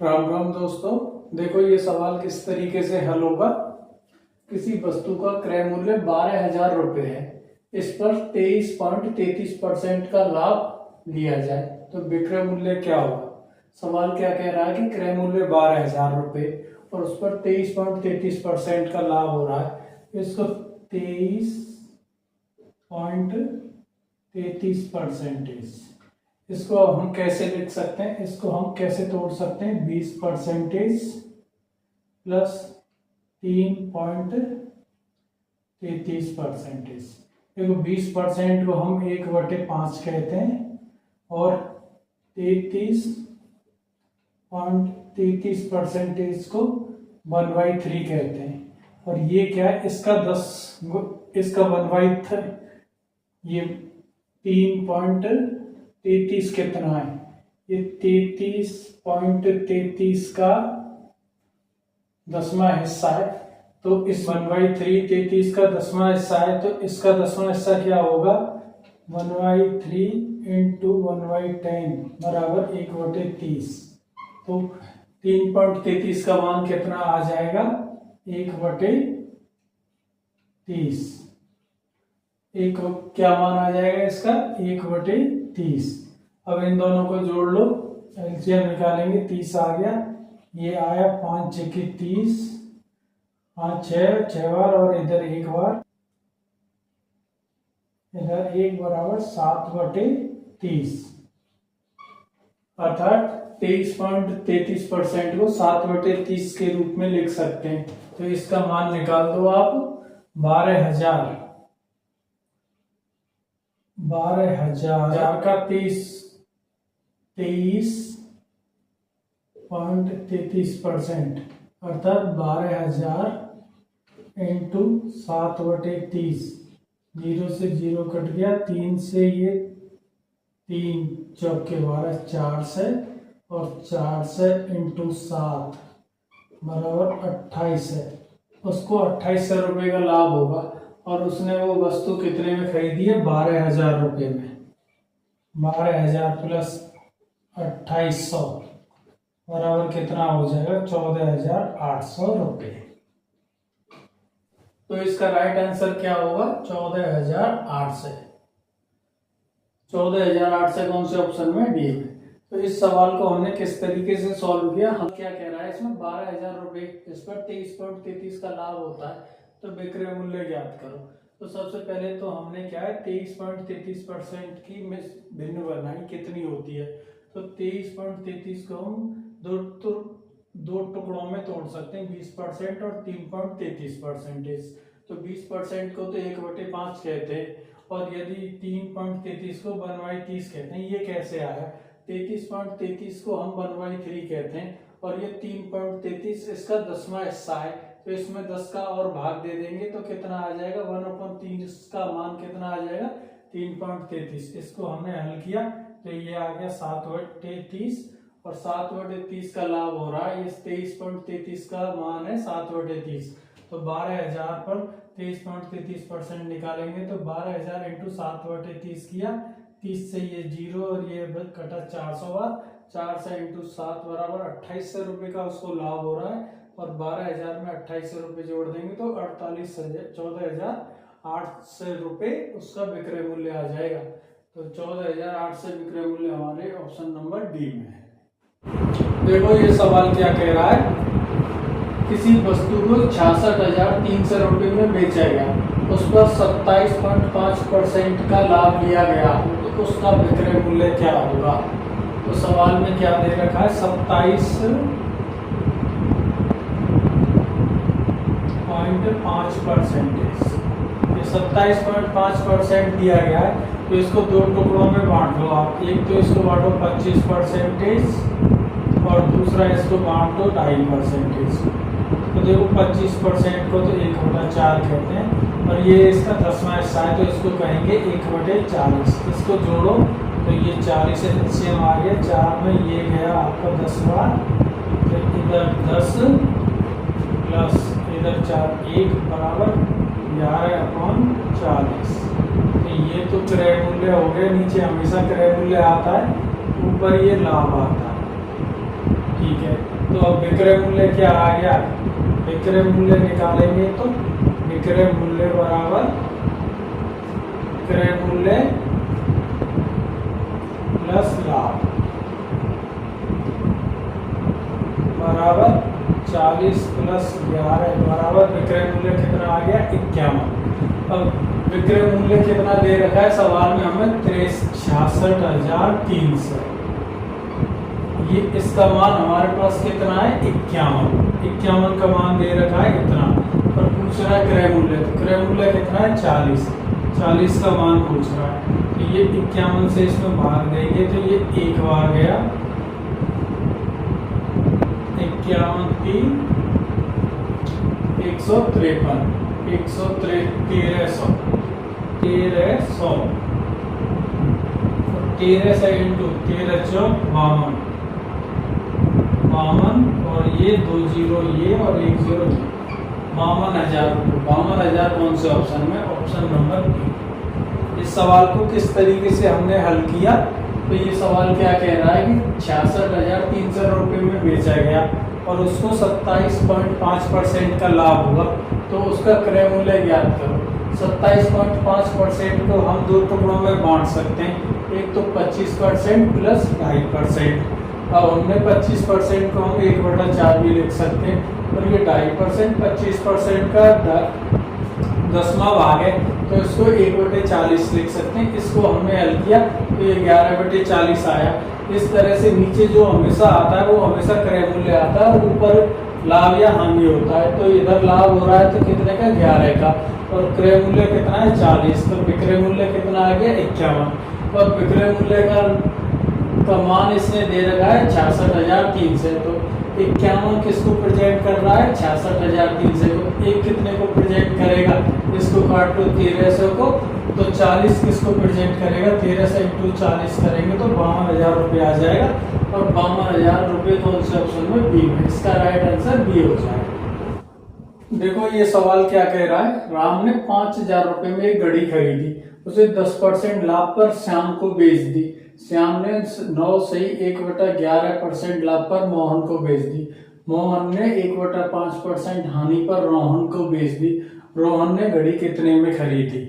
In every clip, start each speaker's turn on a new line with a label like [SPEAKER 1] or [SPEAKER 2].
[SPEAKER 1] राम राम दोस्तों, देखो ये सवाल किस तरीके से हल होगा। किसी वस्तु का क्रय मूल्य 12,000 रुपये है, इस पर 23.33% का लाभ लिया जाए तो विक्रय मूल्य क्या होगा। सवाल क्या कह रहा है कि क्रय मूल्य 12,000 रुपये और उस पर 23.33% का लाभ हो रहा है। इसको 23.33%, इसको हम कैसे लिख सकते हैं, इसको हम कैसे तोड़ सकते हैं। 20% प्लस 3.33%। देखो 20% को हम 1/5 कहते हैं और 33.33% को 1/3 कहते हैं। और ये क्या है, इसका 1/3, ये 3.33 कितना है, ये 33.33 का 10वां हिस्सा है। तो इस 1/3 33 का 10वां हिस्सा है, तो इसका 10वां हिस्सा क्या होगा, 1/3 इंटू 1/10 बराबर 1/30। तो 3.33 का मान कितना आ जाएगा, 1/30। एक क्या मान आ जाएगा इसका, 1/30। अब इन दोनों को जोड़ लो, एलसीएम निकालेंगे, 30 आ गया, ये आया 5 × 30, 5 6 बार और इधर एक बार, इधर 1 बराबर 7/30। अर्थात 23.33% को 7/30 के रूप में लिख सकते हैं। तो इसका मान निकाल दो आप, 12,000 का 23.33%, अर्थात 12,000 इंटू 7/30। 0 से 0 कट गया, 3 से ये 3 चौके 12, 4 से और 4 से इंटू 7 बराबर 28 है। उसको 2800 रुपये का लाभ होगा और उसने वो वस्तु कितने में खरीदी है, 12,000 रुपये में। 12,000 प्लस 2800 बराबर कितना हो जाएगा, 14,800 रुपये। तो इसका राइट आंसर क्या होगा, 14,800। 14,800 कौन से ऑप्शन में, डी में। तो इस सवाल को हमने किस तरीके से सॉल्व किया, हम क्या कह रहा है इसमें, 12,000 रुपये, इस पर 23.33 का लाभ होता है, तो विक्रय मूल्य ज्ञात करो। तो सबसे पहले तो हमने क्या है, 23.33% की भिन्न बनाई कितनी होती है। तो 23.33 को हम दो टुकड़ों में तोड़ सकते हैं, 20% और 3.33%। तो 20% को तो 1/5 कहते हैं और यदि 3.33 को 1/30 कहते हैं। ये कैसे आया, 33.33 को हम 1/3 कहते हैं और ये 3.33 इसका 10वां हिस्सा है, तो इसमें 10 का और भाग दे देंगे तो कितना आ जाएगा, 1/3 का मान कितना आ जाएगा, 3.33। इसको हमने हल किया तो ये आ गया 7/30 और 7/30 का लाभ हो रहा है, इस 23.33 का मान है 7/30। तो 12,000 पर 23.33% निकालेंगे तो 12,000 इंटू 7/30 किया, 30 से ये 0 और ये कटा 400 बार, 4 से इंटू 7 बराबर 2800 रुपये का उसको लाभ हो रहा है। और 12,000 में 2800 रुपये जोड़ देंगे तो 14,800 रुपये उसका विक्रय मूल्य आ जाएगा। तो 14,800 विक्रय मूल्य हमारे ऑप्शन नंबर डी में है। देखो ये सवाल क्या कह रहा है, किसी वस्तु को 66,300 रुपये में बेचा गया, उस पर 27.5% का लाभ लिया गया, तो उसका विक्रय मूल्य क्या होगा। तो सवाल में क्या दे रखा है, 27.5%। ये 27.5% दिया गया है, तो इसको दो टुकड़ों में बांट लो आप। एक तो इसको बांटो 25% और दूसरा इसको बांटो 2.5%। तो देखो 25% को तो 1/4 कहते हैं और ये इसका 10वां हिस्सा है, तो इसको कहेंगे 1/40। इसको जोड़ो तो ये 40 एलसीएम आ गया, 4 में ये गया आपका 10 बार, तो इधर 10 प्लस इधर 4, 1 बराबर 11/40। तो ये तो क्रय मूल्य हो गया, नीचे हमेशा क्रय मूल्य आता है, ऊपर ये लाभ आता है। ठीक है। तो अब विक्रय मूल्य क्या आ गया, विक्रय मूल्य निकालेंगे तो विक्रय मूल्य बराबर विक्रय मूल्य प्लस लाभ बराबर 40 प्लस 11 बराबर विक्रय मूल्य कितना आ गया 51। अब विक्रय मूल्य कितना दे रखा है सवाल में हमें 66,300, ये इसका मान हमारे पास कितना है 51 का मान दे रखा है इतना, और पूछ रहा है क्रय मूल्य, तो क्रय मूल्य कितना है 40 का मान पूछ रहा है। तो ये 51 से इसमें भाग देंगे तो ये एक बार गया 51 3 153 1300 से इंटू 13 चौक 52 और ये 2 जीरो ये और 1 जीरो 52,000 रुपये। 52,000 कौन से ऑप्शन में, ऑप्शन नंबर बी। इस सवाल को किस तरीके से हमने हल किया, तो ये सवाल क्या कह रहा है कि 66,300 रुपये में बेचा गया और उसको 27.5% का लाभ हुआ, तो उसका क्रय मूल्य ज्ञात करो। 27.5% को हम दो टुकड़ों में बांट सकते हैं, एक तो 25% प्लस 2.5%। अब हमने 25% को हम 1/4 भी लिख सकते हैं, और ये 2.5% 25% का 10वां भाग है, तो इसको 1/40 लिख सकते हैं। इसको हमने हल किया तो ये 11/40 आया। इस तरह से नीचे जो हमेशा आता है वो हमेशा क्रय मूल्य आता है और ऊपर लाभ या हानि होता है। तो इधर लाभ हो रहा है तो कितने का 11 का, और क्रय मूल्य कितना है 40, तो विक्रय मूल्य कितना आ गया 51, और विक्रय मूल्य का मान इसने दे रखा है 66,300। तो 51 किसको प्रेजेंट कर रहा है 66,300 को, एक कितने को प्रेजेंट करेगा, इसको काट लो 1300 को, तो 40 किसको प्रेजेंट करेगा 1300 इंटू 40 करेंगे तो 52,000 रुपये आ जाएगा, और 52,000 रुपये कौन से ऑप्शन में बी में, इसका राइट आंसर बी हो जाएगा। देखो ये सवाल क्या कह रहा है, राम ने 5,000 रुपये में एक घड़ी खरीदी, उसे 10% लाभ पर श्याम को बेच दी। श्याम ने 9 से 1/11% लाभ पर मोहन को बेच दी। मोहन ने 1/5% हानि पर रोहन को बेच दी। रोहन ने घड़ी कितने में खरीदी,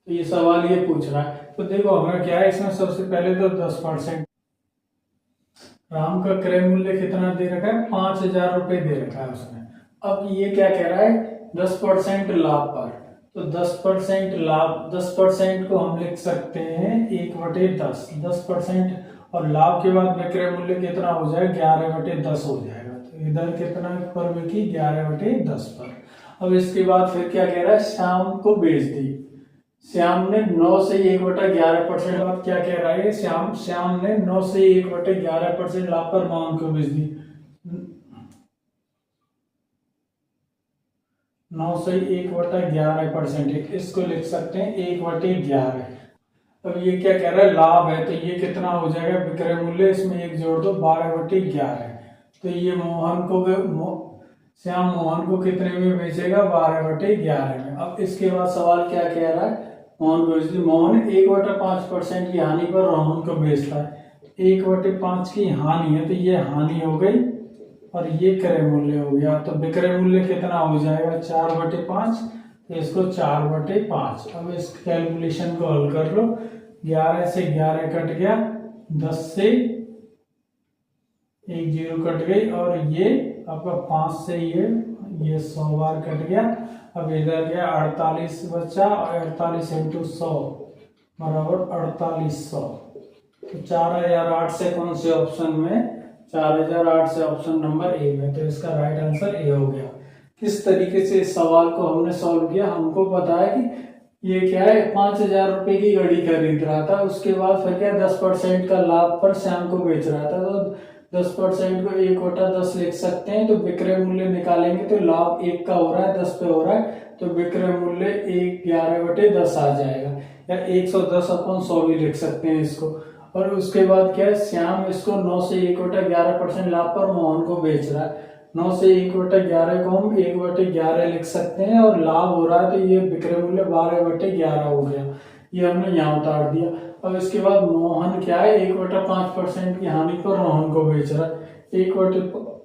[SPEAKER 1] तो ये सवाल ये पूछ रहा है। तो देखो हमें क्या है इसमें, सबसे पहले तो 10%, राम का क्रय मूल्य कितना दे रखा है 5,000 रुपये दे रखा है उसने। अब ये क्या कह रहा है 10% लाभ पर, तो 10% लाभ, 10% को हम लिख सकते हैं 1/10, 10%, और लाभ के बाद विक्रय मूल्य कितना हो जाएगा 11/10 हो जाएगा। तो इधर कितना पर बिकी 11/10 पर। अब इसके बाद फिर क्या कह रहा है, श्याम को बेच दी। श्याम ने 9 से 1/11%, अब क्या कह रहा है श्याम ने 9 से 1/11% लाभ पर मोहन को बेच दी। 9 से 1/11%, इसको लिख सकते हैं 1/11। अब ये क्या कह रहा है लाभ है, तो ये कितना हो जाएगा विक्रय मूल्य, इसमें 1 जोड़ दो 12/11। तो ये श्याम मोहन को कितने में बेचेगा 12/11 में। अब इसके बाद सवाल क्या कह रहा है, मोहन को बेच दी। मोहन 1/5% की हानि पर रोहन को बेचता है। 1/5 की हानि है, तो ये हानि हो गई और ये क्रय मूल्य हो गया। तो विक्रय मूल्य कितना हो जाएगा 4/5, तो इसको 4/5। अब इस कैलकुलेशन को हल कर लो, 11 से 11 कट गया, 10 से 1 जीरो कट गई, और ये आपका 5 से ये 100 बार कट गया। अब इधर गया 48 बचा, और 48 इंटू 100 बराबर 4800। तो 4008 से कौन से ऑप्शन में, 4008 से ऑप्शन नंबर ए में, तो इसका राइट आंसर ए हो गया। किस तरीके से इस सवाल को हमने सॉल्व किया, हमको पता है कि ये क्या है 5,000 रुपए की घड़ी खरीद रहा था, उसके बाद फिर क्या 10% का लाभ पर श्याम को बेच रहा था, तो 10% को 1/10 लिख सकते हैं। तो विक्रय मूल्य निकालेंगे तो लाभ 1 का हो रहा है, 10 पे हो रहा है, तो विक्रय मूल्य 11/10 आ जाएगा, या 110/100 भी लिख सकते हैं इसको। और उसके बाद क्या है, श्याम इसको 9 से 1/11% लाभ पर मोहन को बेच रहा है। 9 से 1/11 को हम 1/11 लिख सकते हैं, और लाभ हो रहा है, तो ये विक्रय मूल्य 12/11 हो गया, ये हमने यहाँ उतार दिया। अब इसके बाद मोहन क्या है 1/5% की हानि पर रोहन को बेच रहा है।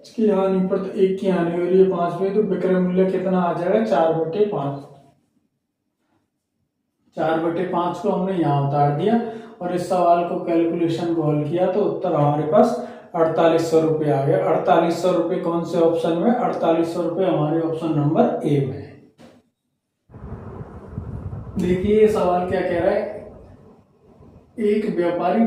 [SPEAKER 1] की हानि पर, तो 1 की हानि हो रही है 5 पे, तो विक्रय मूल्य कितना आ जाएगा 4/5। 4/5 को हमने यहाँ उतार दिया और इस सवाल को कैलकुलेशन को हल किया तो उत्तर हमारे पास 4800 रुपये आ गया। 4800 रुपये कौन से ऑप्शन में? 4800 रुपये हमारे ऑप्शन नंबर ए में। देखिए ये सवाल क्या कह रहा है, एक व्यापारी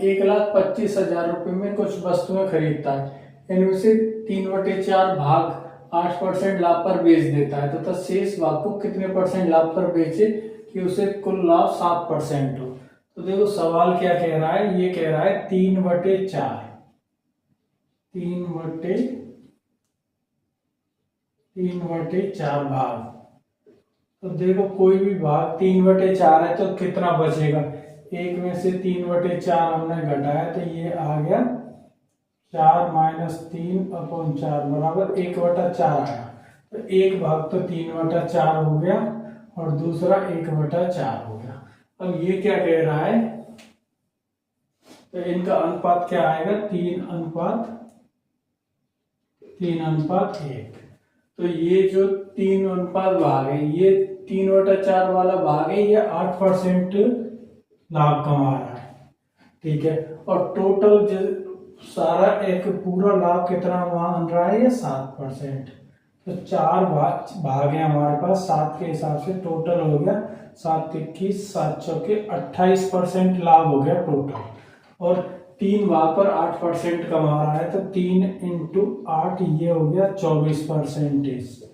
[SPEAKER 1] 1,25,000 रुपये में कुछ वस्तुएं खरीदता है, इनमें से 3/4 भाग 8% लाभ पर बेच देता है, तथा शेष भाग को कितने परसेंट लाभ पर बेचे कि उसे कुल लाभ 7% हो। तो देखो सवाल क्या कह रहा है, ये कह रहा है 3/4 भाग। तो देखो कोई भी भाग 3/4 है तो कितना बचेगा, एक में से 3/4 हमने घटाया तो ये आ गया 4 - 3/4 बराबर 1/4 आया। तो एक भाग तो 3/4 हो गया और दूसरा 1/4 हो गया। अब ये क्या कह रहा है, तो इनका अनुपात क्या आएगा, 3:1। तो ये जो 3 अनुपात भाग है, ये 3/4 वाला भाग है, ये 8% लाभ कमा रहा है, ठीक है। और टोटल सारा एक पूरा लाभ कितना मान रहा है, ये 7%। तो 4 भाग है हमारे पास, 7 के हिसाब से टोटल हो गया 7 × 21 7 चौके 28% लाभ हो गया टोटल। और 3 भाग पर 8% कमा रहा है, तो 3 × 8 ये हो गया 24%।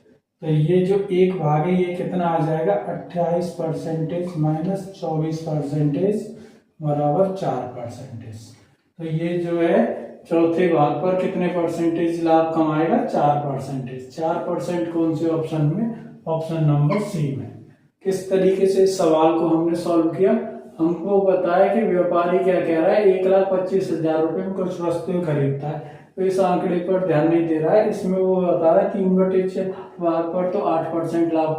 [SPEAKER 1] तो ये जो एक भाग है ये कितना आ जाएगा, 28% माइनस 24% बराबर 4%। तो ये जो है चौथे भाग पर कितने परसेंटेज लाभ कमाएगा, 4%। 4% कौन से ऑप्शन में, ऑप्शन नंबर सी में। किस तरीके से इस सवाल को हमने सॉल्व किया, हमको बताया कि व्यापारी क्या कह रहा है, 1,25,000 रुपये में कुछ वस्तुएं खरीदता है, तो इस आंकड़े पर ध्यान नहीं दे रहा है। इसमें वो बता रहा है 3/4 भाग पर तो 8% लाभ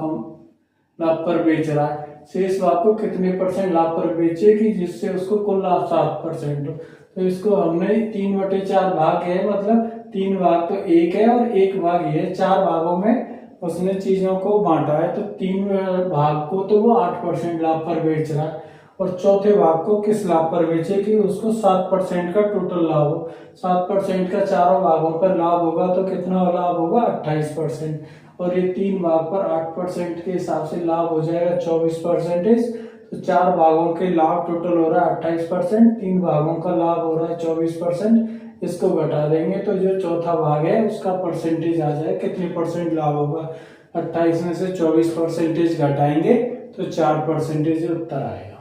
[SPEAKER 1] पर बेच रहा है, शेष भाग को कितने परसेंट लाभ पर बेचे कि जिससे उसको कुल लाभ 7% हो। तो इसको हमने 3/4 भाग है, मतलब 3 भाग तो 1 है और 1 भाग ये है, 4 भागों में उसने चीजों को बांटा है, तो 3 भाग को तो वो 8% लाभ पर बेच रहा है और चौथे भाग को किस लाभ पर बेचे कि उसको 7% का टोटल लाभ हो। 7% का चारों भागों पर लाभ होगा तो कितना लाभ होगा, 28%। और ये 3 भाग पर 8% के हिसाब से लाभ हो जाएगा 24%। तो 4 भागों के लाभ टोटल हो रहा है 28%, 3 भागों का लाभ हो रहा है 24%। इसको घटा देंगे तो जो चौथा भाग है उसका परसेंटेज आ जाए, कितने परसेंट लाभ होगा, 28 में से 24% घटाएंगे तो 4% उत्तर आएगा।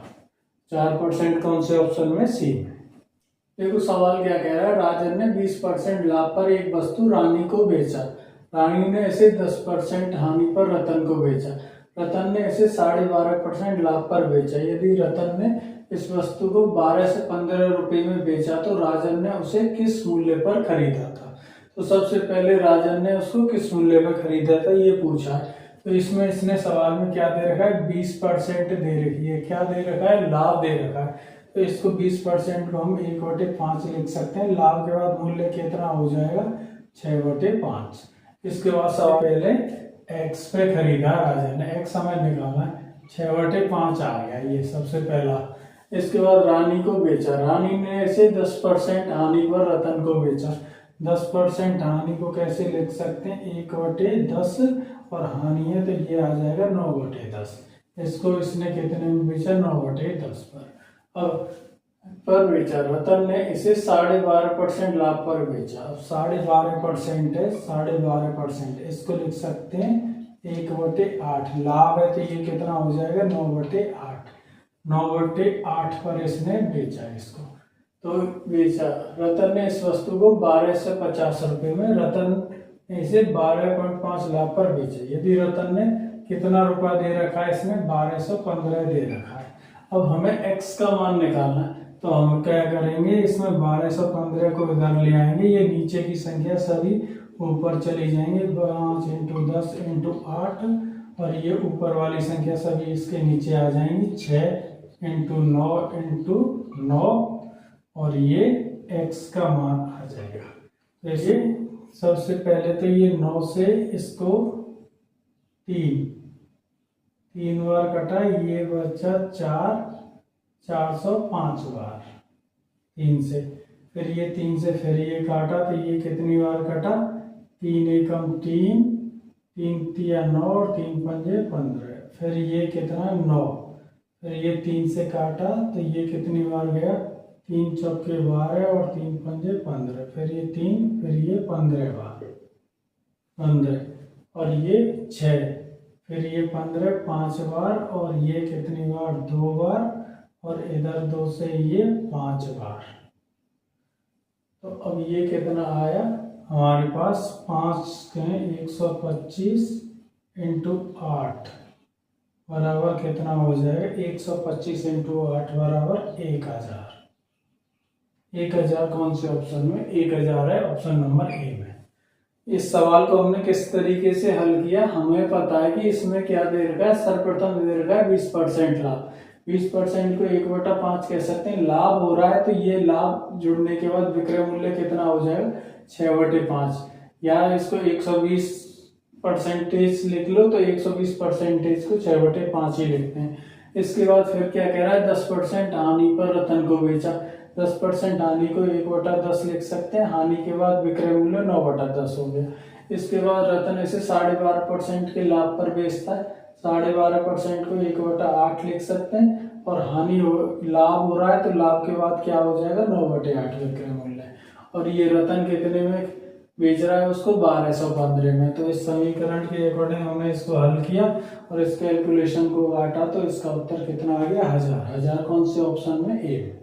[SPEAKER 1] 4% कौन से ऑप्शन में, सी में। देखो सवाल क्या कह रहा है, राजन ने 20% लाभ पर एक वस्तु रानी को बेचा, रानी ने इसे 10% हानि पर रतन को बेचा, रतन ने इसे 12.5% लाभ पर बेचा। यदि रतन ने इस वस्तु को 12 से 15 रुपए में बेचा तो राजन ने उसे किस मूल्य पर खरीदा था। तो सबसे पहले राजन ने उसको किस मूल्य पर खरीदा था ये पूछा है। तो इसमें इसने सवाल में क्या दे रखा है, 20% दे रखी है, क्या दे रखा है, लाभ दे रखा है। तो इसको 20% को हम 1/5 लिख सकते हैं। लाभ के बाद मूल्य कितना हो जाएगा, 6/5। इसके बाद सवाल पहले एक्स पे खरीदा राजन ने, एक्स हमें निकालना है, 6/5 आ गया ये सबसे पहला। इसके बाद रानी को बेचा, रानी ने इसे 10% हानि पर रतन को बेचा। 10% हानि को कैसे लिख सकते हैं, 1/10 और हानि है तो ये आ जाएगा 9/10। इसको इसने कितने में बेचा, 9/10 पर। अब पर बेचा, रतन ने इसे 12.5% लाभ पर बेचा। अब 12.5% है, 12.5%, इसको लिख सकते हैं 1/8। लाभ है तो ये कितना हो जाएगा, 9/8। 9/8 पर इसने बेचा इसको। तो बेचा, रतन ने इस वस्तु को 12 से 50 रुपए में, रतन ने इसे 12.5 लाभ पर बेचा। यदि रतन ने कितना रुपया दे रखा है, इसमें 1215 दे रखा है। अब हमें x का मान निकालना है, तो हम क्या करेंगे, इसमें 1215 को इधर ले आएंगे, ये नीचे की संख्या सभी ऊपर चली जाएंगे, 5 × 10 × 8 और ये ऊपर वाली संख्या सभी इसके नीचे आ जाएंगी, 6 × 9 × 9 और ये x का मान आ आ जाएगा। तो ये सबसे पहले तो ये 9 से इसको 3 बार कटा, ये बचा 405 बार 3 से। फिर ये 3 से फिर ये काटा तो ये कितनी बार कटा, 3 एकम 3, 3 तिया 9 और 3 पंजे 15। फिर ये कितना 9, फिर ये 3 से काटा तो ये कितनी बार गया, 3 चौके 12 और 3 पंजे 15। फिर ये 3, फिर ये 15 बार 15 और ये 6, फिर ये 15 5 बार और ये कितनी बार 2 बार और इधर 2 से ये 5 बार। तो अब ये कितना आया हमारे पास, 5 के 125 इंटू 8 बराबर कितना हो जाएगा, 125 इंटू 8 बराबर 1000। 1000 कौन से ऑप्शन में, 1000 है ऑप्शन नंबर ए में। इस सवाल को हमने किस तरीके से हल किया, हमें पता है कि इसमें क्या दे रखा है, सर्वप्रथम दे रखा है 20% लाभ। 20% को 1/5 कह सकते हैं, लाभ हो रहा है तो ये लाभ जुड़ने के बाद विक्रय मूल्य कितना हो जाएगा 6/5, या इसको 120% लिख लो तो 120% को 6/5 ही लिखते हैं। इसके बाद फिर क्या कह रहा है, 10% हानि पर रतन को बेचा। 10% हानि को 1/10 लिख सकते हैं, हानि के बाद विक्रय मूल्य 9/10 हो गया। इसके बाद रतन इसे 12.5% के लाभ पर बेचता है, 12.5% को 1/8 लिख सकते हैं, और हानि लाभ हो रहा है तो लाभ के बाद क्या हो जाएगा 9/8 विक्रय मूल्य। और ये रतन कितने में बेच रहा है उसको, 1215 में। तो इस समीकरण के अकॉर्डिंग हमने इसको हल किया और इस कैलकुलेशन को काटा तो इसका उत्तर कितना आ गया 1000। 1000 कौन से ऑप्शन में, ए।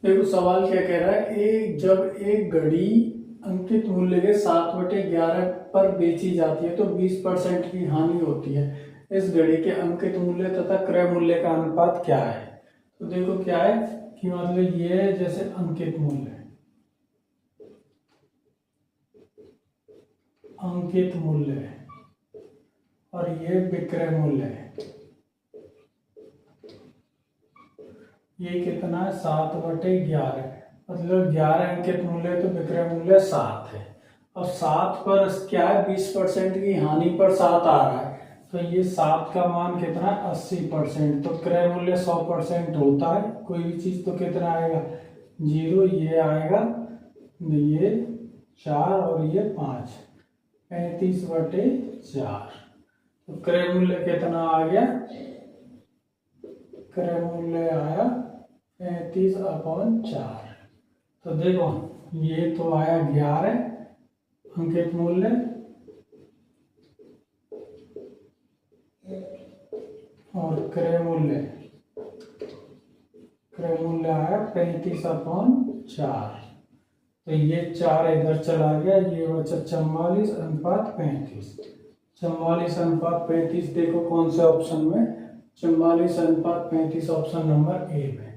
[SPEAKER 1] देखो सवाल क्या कह रहा है, जब एक घड़ी अंकित मूल्य के 7/11 पर बेची जाती है तो 20% की हानि होती है। इस घड़ी के अंकित मूल्य तथा क्रय मूल्य का अनुपात क्या है। तो देखो क्या है कि मतलब ये जैसे अंकित मूल्य है, अंकित मूल्य है और ये विक्रय मूल्य है। ये कितना है 7/11, मतलब 11 अंकित मूल्य है तो विक्रय मूल्य 7 है। और 7 पर क्या है, 20% की हानि पर 7 आ रहा है तो ये 7 का मान कितना है 80%। तो क्रय मूल्य 100% होता है कोई भी चीज, तो कितना आएगा 0, ये आएगा, ये 4 और ये 5, 35/4। तो क्रय मूल्य कितना आ गया, क्रय मूल्य आया 35/4। तो देखो ये तो आया 11 अंकित मूल्य और क्रय मूल्य आया 35/4। तो ये 4 इधर चला गया, ये बचा 44:35। 44:35 देखो कौन से ऑप्शन में, 44:35 ऑप्शन नंबर ए में।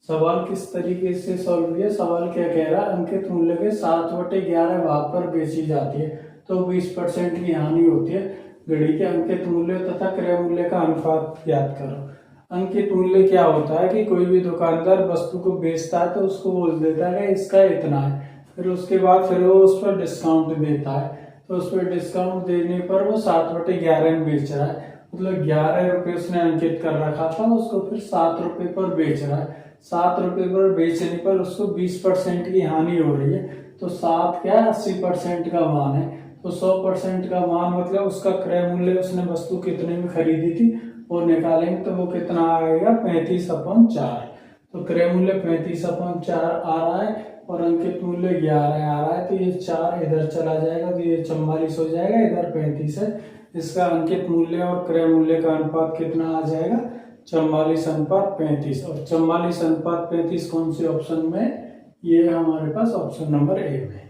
[SPEAKER 1] सवाल किस तरीके से सॉल्व किया, सवाल क्या कह रहा है, अंकित मूल्य के 7/11 भाग पर बेची जाती है तो 20% की हानि होती है। घड़ी के अंकित मूल्य तथा क्रय मूल्य का अनुपात ज्ञात करो। अंकित मूल्य क्या होता है कि कोई भी दुकानदार वस्तु को बेचता है तो उसको बोल देता है कि इसका इतना है, फिर उसके बाद फिर वो उस पर डिस्काउंट देता है। तो उस पर डिस्काउंट देने पर वो 7/11 में बेच रहा है, मतलब 11 रुपये उसने अंकित कर रखा था, उसको फिर 7 रुपये पर बेच रहा है। 7 रुपये पर बेचने पर उसको 20% की हानि हो रही है। तो 7 क्या 80% का मान है, तो 100% का मान मतलब उसका क्रय मूल्य, उसने वस्तु कितने में खरीदी थी वो निकालेंगे तो वो कितना आएगा 35/4। तो क्रय मूल्य 35/4 आ रहा है और अंकित मूल्य 11 आ रहा है, तो ये 4 इधर चला जाएगा तो ये 44 हो जाएगा, इधर 35 है। इसका अंकित मूल्य और क्रय मूल्य का अनुपात कितना आ जाएगा 44:35। और 44:35 कौन से ऑप्शन में, ये हमारे पास ऑप्शन नंबर ए में।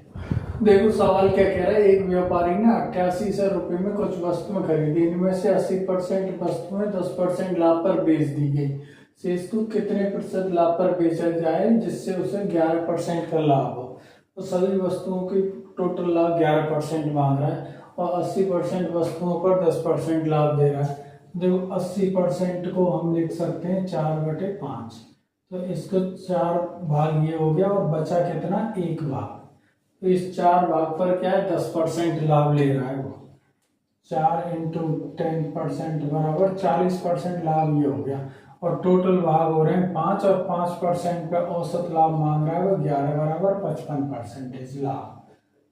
[SPEAKER 1] देखो सवाल क्या कह रहा है, एक व्यापारी ने 8800 रुपये में कुछ वस्तुएं खरीदी, इनमें से 80% वस्तुएं 10% लाभ पर बेच दी गई। शेष को कितने प्रतिशत लाभ पर बेचा जाए जिससे उसे 11% का लाभ हो। तो सभी वस्तुओं की टोटल लाभ 11% मांग रहा है और 80% वस्तुओं पर 10% लाभ दे रहा है। देखो 80% को हम लिख सकते हैं 4/5। तो इसको 4 भाग ये हो गया और बचा कितना, 1 भाग। तो इस 4 भाग पर क्या है, 10% लाभ ले रहा है वो। 4 इंटू 10% बराबर 40% लाभ ये हो गया। और टोटल भाग हो रहे हैं 5 और 5% का औसत लाभ मांग रहा है वो 11 बराबर 55% लाभ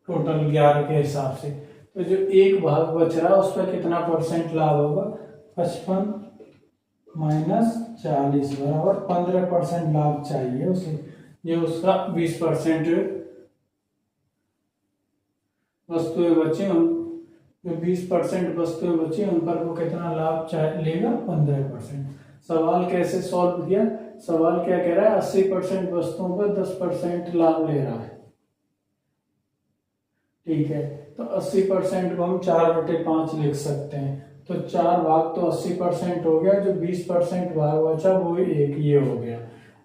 [SPEAKER 1] टोटल 11 के हिसाब से। तो जो 1 भाग बच रहा है उस पर कितना परसेंट लाभ होगा, 55 माइनस 40 बराबर 15% लाभ चाहिए उसे। ये उसका 20% वस्तुएं बची, उन जो 20% वस्तुएं बची उन पर वो कितना लाभ लेगा, 15%। सवाल कैसे सॉल्व किया, सवाल क्या कह रहा है, 80% वस्तुओं पर 10% लाभ ले रहा है। ठीक है, तो 80% को हम 4/5 लिख सकते हैं। तो 4 भाग तो 80% हो गया, जो 20% भाग बचा वो एक ये हो गया।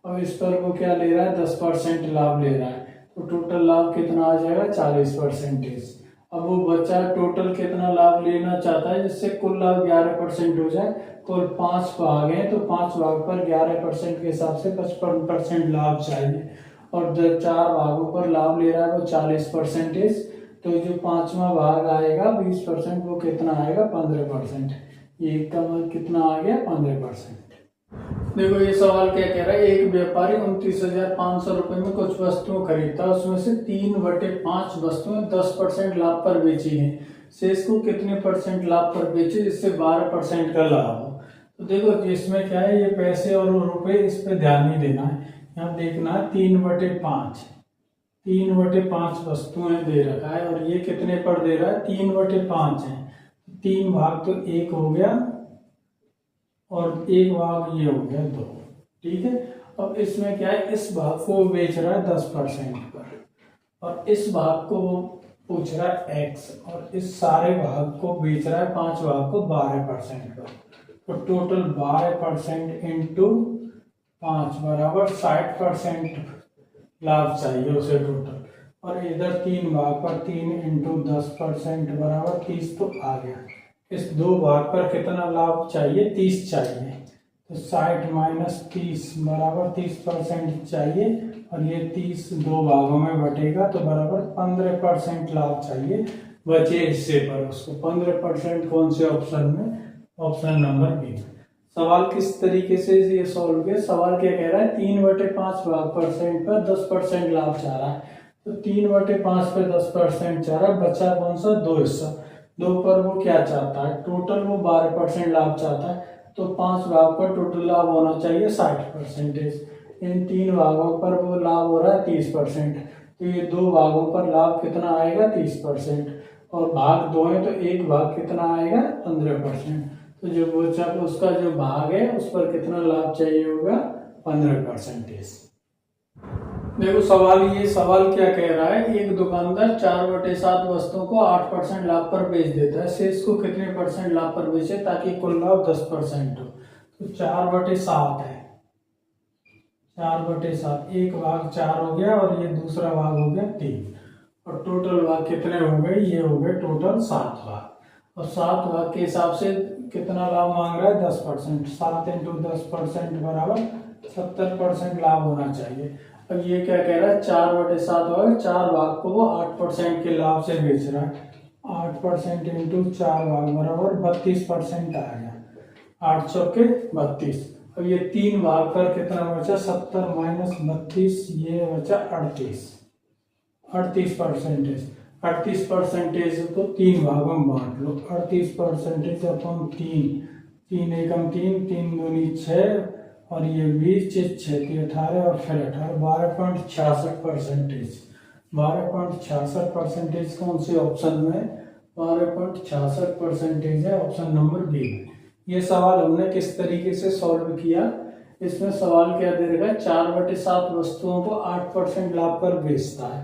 [SPEAKER 1] अब इस पर वो क्या ले रहा है, 10% लाभ ले रहा है। तो टोटल लाभ कितना आ जाएगा, 40%। अब वो बच्चा टोटल कितना लाभ लेना चाहता है, जिससे कुल लाभ 11% हो जाए। कुल 5 भाग हैं, तो 5 भाग पर 11% के हिसाब से 55% लाभ चाहिए। और 4 भागों पर लाभ ले रहा है वो 40%। तो जो 5वां भाग आएगा 20%, वो कितना आएगा, 15%। ये का कितना आ गया, 15%। देखो ये सवाल क्या कह रहा है, एक व्यापारी 29,500 रुपए में कुछ वस्तुएं खरीदता है, उसमें से 3/5 वस्तुएं 10% लाभ पर बेची गई। शेष को कितने परसेंट लाभ पर बेचे जिससे 12% का लाभ हो। तो देखो इसमें क्या है, ये पैसे और रुपए, इस पे ध्यान नहीं देना है। यहाँ देखना है 3/5, 3/5 वस्तुएं दे रखा है और ये कितने पर दे रहा है, 3/5 है। 3 भाग तो 1 हो गया और 1 भाग ये हो गया 2। ठीक है, अब इसमें क्या है, इस भाग को बेच रहा है 10% पर और इस भाग को पूछ रहा है x, और इस सारे भाग को बेच रहा है 5 भाग को 12% पर। तो टोटल 12% इंटू 5 बराबर 60% लाभ चाहिए उसे टोटल। और इधर 3 भाग पर 3 इंटू 10% बराबर 30 तो आ गया। इस 2 भाग पर कितना लाभ चाहिए, 30 चाहिए। तो 60 माइनस 30 बराबर 30% चाहिए और ये 30 2 भागों में बटेगा तो बराबर 15% लाभ चाहिए बचे हिस्से पर उसको। 15% कौन से ऑप्शन में, ऑप्शन नंबर बी। सवाल किस तरीके से ये सॉल्व किया, सवाल क्या कह रहा है, 3/5 भाग परसेंट पर 10% लाभ चाह रहा है। तो 3/5 पर 10% चाह रहा है, बचा कौन सा, 2 हिस्सा। 2 पर वो क्या चाहता है, टोटल वो 12% लाभ चाहता है। तो 5 भाग पर टोटल लाभ होना चाहिए 60%। इन 3 भागों पर वो लाभ हो रहा है 30%। तो ये 2 भागों पर लाभ कितना आएगा, 30%। और भाग 2 है तो 1 भाग कितना आएगा, 15%। तो जो बचा उसका जो भाग है उस पर कितना लाभ चाहिए होगा, 15%। देखो सवाल, ये सवाल क्या कह रहा है, एक दुकानदार 4/7 वस्तुओं को 8% लाभ पर बेच देता है, शेष को कितने परसेंट लाभ पर बेचे ताकि कुल लाभ 10% हो। तो 4/7 है, 4/7, 1 भाग 4 हो गया और ये दूसरा भाग हो गया 3। और टोटल भाग कितने हो गए, ये हो गए टोटल 7 भाग। और 7 भाग के हिसाब से कितना लाभ मांग रहा है, 10%। 7 इंटू 10% बराबर 70% लाभ होना चाहिए। अब ये क्या कह रहा है, 4/7 होगा, 4 भाग को वो 8% के लाभ से बेच रहा है। 8% इंटू 4 भाग बराबर 32% आ गया। 8 चौके 32। अब ये 3 भाग पर कितना बचा, 70 माइनस 32, ये बचा 38, 38%। 38% को 3 भागों में बांट लो। 38% अपन 3, 3 एकम 3, 3 दूनी 6 और ये 20, 6 18 और फिर 18, 12.66%। 12.66% कौन से ऑप्शन में, 12.66% है ऑप्शन नंबर बी। ये सवाल हमने किस तरीके से सॉल्व किया, इसमें सवाल क्या दे रखा है, 4/7 वस्तुओं को 8% लाभ पर बेचता है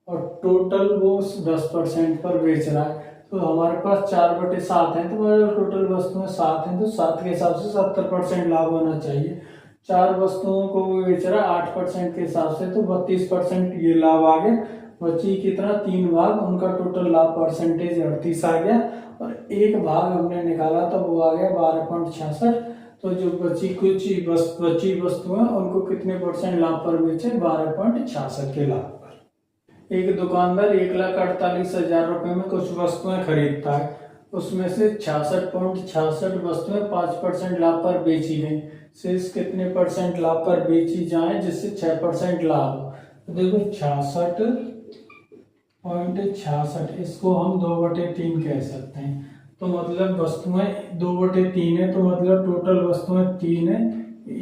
[SPEAKER 1] और टोटल वो 10% पर बेच रहा है। तो हमारे पास 4/7 है, तो टोटल वस्तुएं 7 हैं, तो 7 के हिसाब से 70% लाभ होना चाहिए। 4 वस्तुओं को वो बेच रहा है 8% के हिसाब से, तो 32% ये लाभ आ गया। बची कितना, 3 भाग, उनका टोटल लाभ परसेंटेज 38 आ गया और 1 भाग हमने निकाला तो वो आ गया 12.66। तो जो बची वस्तुएं उनको कितने परसेंट लाभ पर बेचे? 12.66 के लाभ पर। एक दुकानदार 1,48,000 रुपए में कुछ वस्तुएं खरीदता है, उसमें से 66.66 वस्तुएं 5% लाभ पर बेची गई। शेष कितने परसेंट लाभ पर बेची जाए जिससे 6% लाभ हो? तो देखो 66.66, इसको हम 2/3 कह सकते हैं। तो मतलब वस्तुएं 2/3 है, तो मतलब टोटल वस्तुएं 3 है,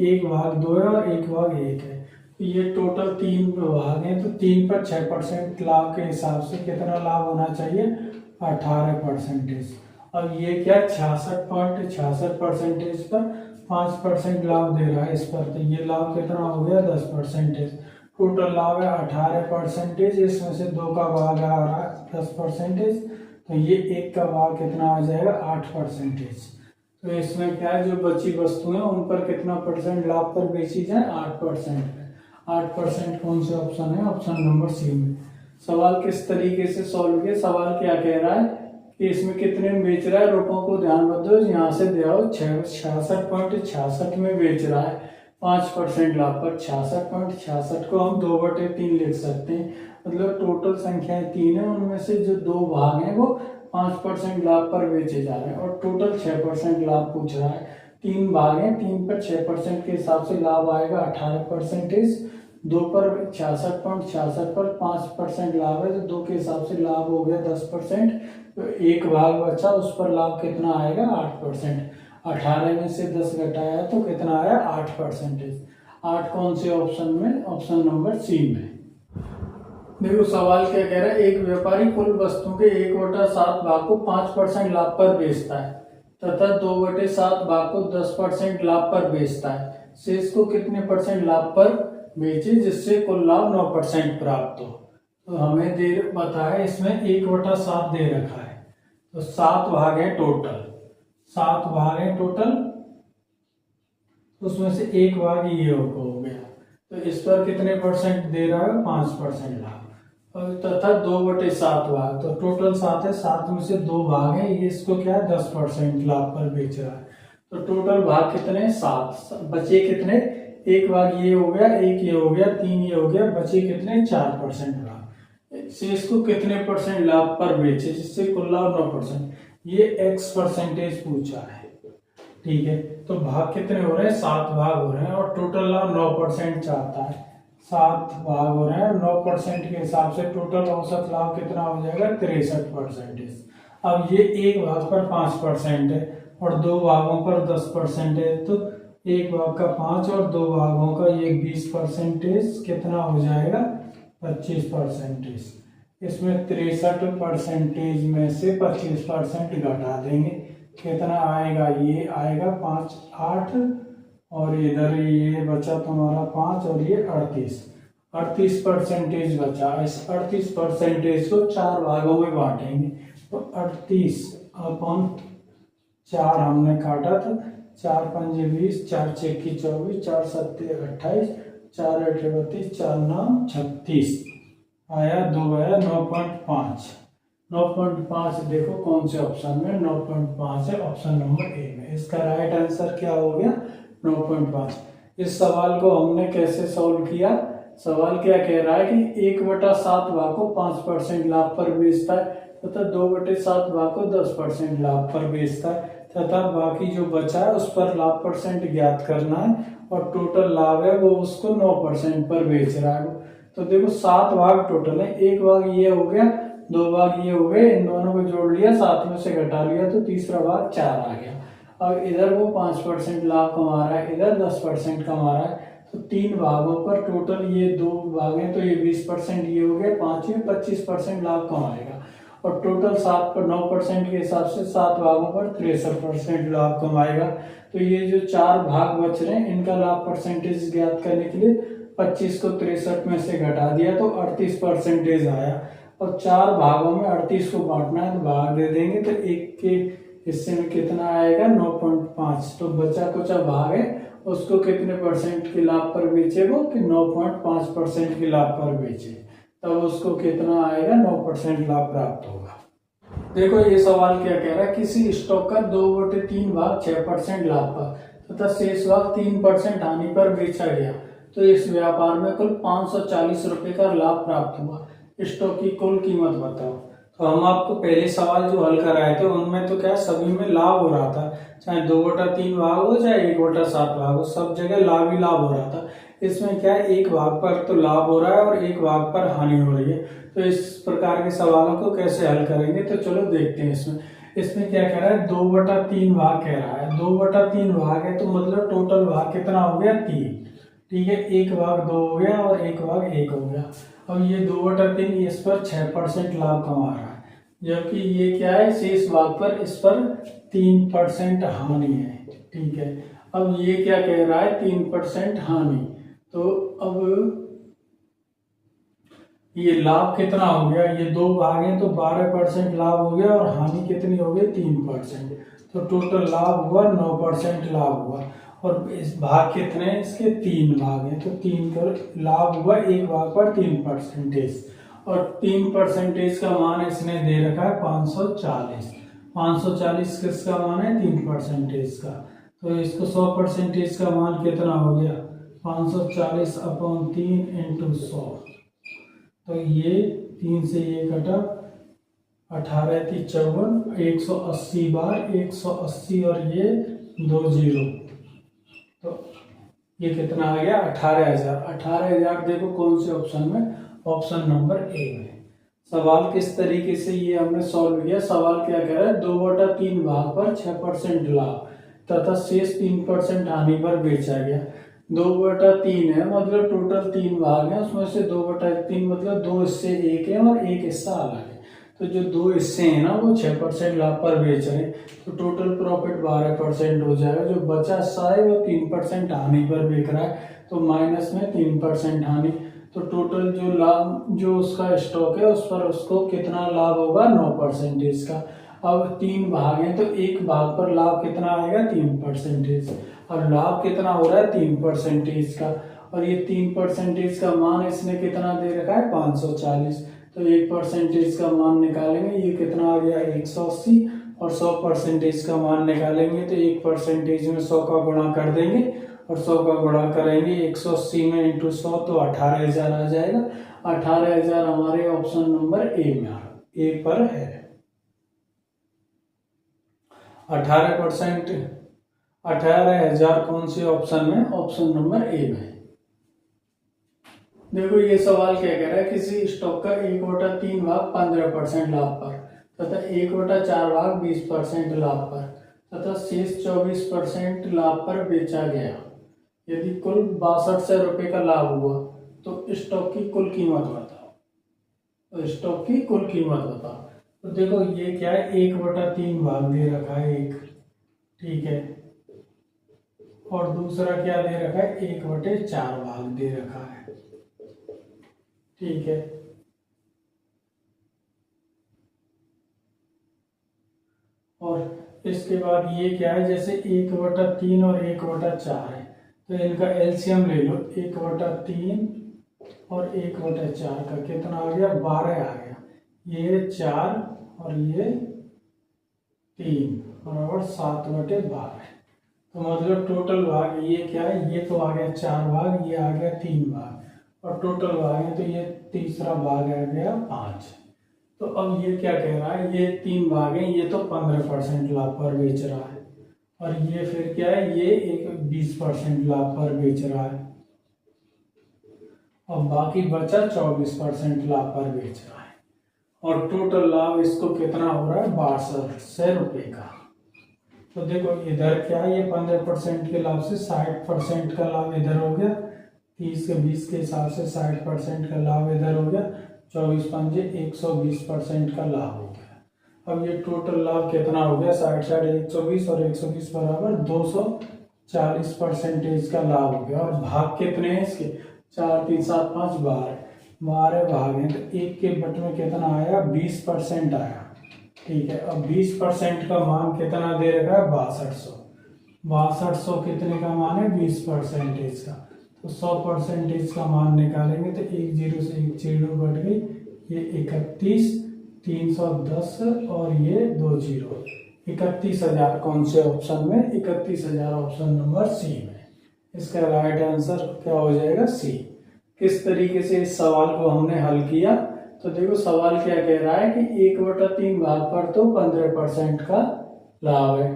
[SPEAKER 1] 1/2 है और 1/1 है। तो ये टोटल 3 भाग हैं, तो 3 पर 6% लाभ के हिसाब से कितना लाभ होना चाहिए? 18%। अब ये क्या 66.66% पर 5% लाभ दे रहा है इस पर, तो ये लाभ कितना हो गया? 10%। टोटल लाभ है 18%, इसमें से 2 का भाग आ रहा है 10%, तो ये 1 का भाग कितना आ जाएगा? 8%। तो इसमें क्या है, जो बची वस्तुएं उन पर कितना परसेंट लाभ पर बेची जाए? 8%। 8% कौन से ऑप्शन है? ऑप्शन नंबर सी में। सवाल किस तरीके से सॉल्व किया? सवाल क्या कह रहा है कि इसमें कितने में बेच रहा है? रुपयों को ध्यान रखो, यहाँ से दिया हो 66.66 में बेच रहा है 5% लाभ पर। 66.66 को हम 2/3 लिख सकते हैं, मतलब टोटल संख्याएं 3 है, उनमें से जो 2 भाग हैं वो 5% लाभ पर बेचे जा रहे हैं और टोटल 6% लाभ पूछ रहा है। 3 भाग हैं, 3 पर 6% के हिसाब से लाभ आएगा 18%। 2 पर 66.66 पर 5% लाभ है, तो 2 के हिसाब से लाभ हो गया 10%। तो 1 भाग बचा, उस पर लाभ कितना आएगा? 8%। 18 में से 10 घटाया तो कितना आया? 8%। 8 कौन से ऑप्शन में? ऑप्शन नंबर सी में। देखो सवाल क्या कह रहा है, एक व्यापारी कुल वस्तु के 1/7 भाग को 5% लाभ पर बेचता है तथा 2/7 भाग को 10% लाभ पर बेचता है। शेष को कितने परसेंट लाभ पर बेचे जिससे कुल लाभ 9% प्राप्त हो? तो हमें दे बताया इसमें 1/7 दे रखा है, तो 7 भाग है टोटल, 7 भाग है टोटल, उसमें से 1 भाग ये हो गया, तो इस पर कितने परसेंट दे रहा है? 5% लाभ। तथा 2/7 भाग, तो टोटल 7 है, 7 में से 2 भाग है, ये इसको क्या है? 10% लाभ पर बेच रहा है। तो टोटल भाग कितने? 7। बचे कितने? 1 भाग ये हो गया, 1 ये हो गया, 3 ये हो गया, बचे कितने? 4% लाभ। शेष को कितने परसेंट लाभ पर बेचे जिससे कुल लाभ 9%? ये X% पूछा है, ठीक है। तो भाग कितने हो रहे हैं? 7 भाग हो रहे हैं और टोटल लाभ 9% चाहता है। 7 भाग हो रहे हैं, 9% के हिसाब से टोटल औसत लाभ कितना हो जाएगा? 63%। अब ये 1 भाग पर 5% है और 2 भागों पर 10% है, तो 1 भाग का 5 और 2 भागों का ये 20%, कितना हो जाएगा? 25%। इसमें 63% में से 25% घटा देंगे, कितना आएगा? ये आएगा 5, 8 और इधर ये बचा तुम्हारा 5 और ये 38% बचा। इस 38% को 4 भागों में बांटेंगे, तो 38/4 हमने काटा, तो 4 पंजे 20, 4 छक्के 24, 4 सत्ते 28, 4 8 32, 4 9 36 आया, 2 आया 9.5। 9.5 देखो कौन से ऑप्शन में? 9.5 है, ऑप्शन नंबर ए में। इसका राइट आंसर क्या हो गया? 9.5। इस सवाल को हमने कैसे सॉल्व किया? सवाल क्या कह रहा है कि 1/7 भाग को 5% लाभ पर बेचता है तथा 2/7 भाग को 10% लाभ पर बेचता है तथा बाकी जो बचा है उस पर लाभ परसेंट ज्ञात करना है और टोटल लाभ है वो उसको 9% पर बेच रहा है। तो देखो 7 भाग टोटल है, 1 भाग ये हो गया, 2 भाग ये हो गए, इन दोनों को जोड़ लिया, 7 में से घटा लिया, तो तीसरा भाग 4 आ गया। अब इधर वो 5% लाभ कमा रहा है, इधर 10% कमा रहा है, तो 3 भागों पर टोटल ये 2 भाग हैं, तो ये 20% ये हो गया, 5 में 25% लाभ कमाएगा और टोटल 7 पर 9% के हिसाब से 7 भागों पर 63% लाभ कमाएगा। तो ये जो 4 भाग बच रहे हैं इनका लाभ परसेंटेज ज्ञात करने के लिए 25 को 63 में से घटा दिया तो 38% आया और 4 भागों में 38 को बांटना है तो भाग दे देंगे, तो 1 के हिस्से में कितना आएगा? 9.5। तो बचा कुचा भाग है उसको कितने परसेंट के लाभ पर बेचे? वो कि 9.5% के लाभ पर बेचे, तब उसको कितना आएगा? 9% लाभ प्राप्त होगा। देखो ये सवाल क्या कह रहा है, किसी स्टॉक का 2/3 भाग 6% लाभ पर तथा शेष भाग 3% हानि पर बेचा गया। तो इस व्यापार में कुल 540 रुपये का लाभ प्राप्त हुआ। स्टॉक की कुल कीमत बताओ। तो हम आपको पहले सवाल जो हल कराए थे उनमें तो क्या सभी में लाभ हो रहा था, चाहे 2/3 भाग हो चाहे 1/7 भाग हो, सब जगह लाभ ही लाभ हो रहा था। इसमें क्या है, एक भाग पर तो लाभ हो रहा है और एक भाग पर हानि हो रही है। तो इस प्रकार के सवालों को कैसे हल करेंगे, तो चलो देखते हैं। इसमें क्या कह रहा है, 2/3 भाग कह रहा है। 2/3 भाग है तो मतलब टोटल भाग कितना हो गया, 3। ठीक है, एक भाग 2 हो गया और एक भाग 1 हो गया। अब ये 2/3 इस पर 6% लाभ कमा रहा है, जबकि ये क्या है, शेष भाग पर इस पर 3% हानि है। ठीक है, अब ये क्या कह रहा है, 3% हानि। तो अब ये लाभ कितना हो गया, ये 2 भाग हैं तो 12% लाभ हो गया और हानि कितनी हो गई, 3%। तो टोटल लाभ हुआ 9% लाभ हुआ। और इस भाग कितने हैं, इसके 3 भाग हैं तो 3 का लाभ हुआ, एक भाग पर 3%। और 3% का मान इसने दे रखा है 540। 540 किसका मान है, 3% का। तो इसको 100% का मान कितना हो गया, 540/3 × 100। तो ये 3 से ये कटा, 18 × 54, 180 बार 180 और ये 2 0। तो ये कितना आ गया, 18,000। 18,000 देखो कौन से ऑप्शन में, ऑप्शन नंबर ए में। सवाल किस तरीके से ये हमने सॉल्व किया। सवाल क्या कह रहा है, 2/3 भाग पर 6% लाभ तथा शेष 3% हानि पर बेचा गया। 2/3 है मतलब टोटल 3 भाग हैं, उसमें से 2/3 मतलब 2 हिस्से 1 है और 1 हिस्सा अलग है। तो जो 2 हिस्से हैं ना वो 6% लाभ पर बेच रहे हैं, तो टोटल प्रॉफिट 12% हो जाएगा। जो बचा हिस्सा है वो 3% हानि पर बेच रहा है, तो माइनस में 3% हानि। तो टोटल जो लाभ, जो उसका स्टॉक है उस पर उसको कितना लाभ होगा, 9% का। अब 3 भाग हैं तो एक भाग पर लाभ कितना आएगा, 3%। और लाभ कितना हो रहा है, 3% का। और ये 3% का मान इसने कितना दे रखा है, 540। तो 1% का मान निकालेंगे, ये कितना आ गया, 180। और 100% का मान निकालेंगे तो 1% में 100 का गुणा कर देंगे और 100 का गुणा करेंगे 180 में × 100 तो 18,000 आ जाएगा। 18,000 हमारे ऑप्शन नंबर ए में ए पर है। 18,000 कौन से ऑप्शन में, ऑप्शन नंबर ए में। देखो ये सवाल क्या कह रहा है, किसी स्टॉक का 1/3 भाग 15% लाभ पर तथा 1/4 भाग 20% लाभ पर तथा शेष 24% लाभ पर बेचा गया। यदि कुल 6200 रुपये का लाभ हुआ तो स्टॉक की कुल कीमत बताओ। तो स्टॉक की कुल कीमत बताओ। तो देखो ये क्या है, 1/3 भाग दे रखा है एक, ठीक है, और दूसरा क्या दे रखा है, 1/4 भाग दे रखा है, ठीक है। और इसके बाद ये क्या है, जैसे 1/3 और 1/4 है तो इनका एलसीएम ले लो। 1/3 और 1/4 का कितना आ गया, 12 आ गया। ये 4 और ये 3 बराबर 7/12। तो मतलब टोटल भाग ये क्या है, ये तो आ गया 4 भाग, ये आ गया 3 भाग, और टोटल भाग है तो ये तीसरा भाग आ गया 5। तो अब ये क्या कह रहा है, ये 3 भाग हैं, ये तो 15% लाभ पर बेच रहा है, और ये फिर क्या है, ये एक 20% लाभ पर बेच रहा है, और बाकी बचा 24% लाभ पर बेच रहा है। और टोटल लाभ इसको कितना हो रहा है, 6200 रुपये का। तो देखो इधर क्या है, ये 15% के लाभ से 60% का लाभ इधर हो गया, 30 के 20 के हिसाब से 60% का लाभ इधर हो गया, 24 पंजे 120% का लाभ हो गया। अब ये टोटल लाभ कितना हो गया, 60 120 और 120 बराबर 240% का लाभ हो गया। और भाग कितने हैं इसके, 4 3 7 5 12 भाग हैं, तो एक के बट में कितना आया, 20% आया, ठीक है। अब 20% का मान कितना दे रखा है, 6200। 6200 कितने का मान है, 20% का। तो 100% का मान निकालेंगे तो 1 0 से 1 0 बढ़ गई, ये 31, 310 और ये 2 0, 31,000 कौन से ऑप्शन में? 31,000 ऑप्शन नंबर सी में। इसका राइट आंसर क्या हो जाएगा? सी। किस तरीके से इस सवाल को हमने हल किया? तो देखो सवाल क्या कह रहा है कि 1/3 भाग पर तो 15% का लाभ है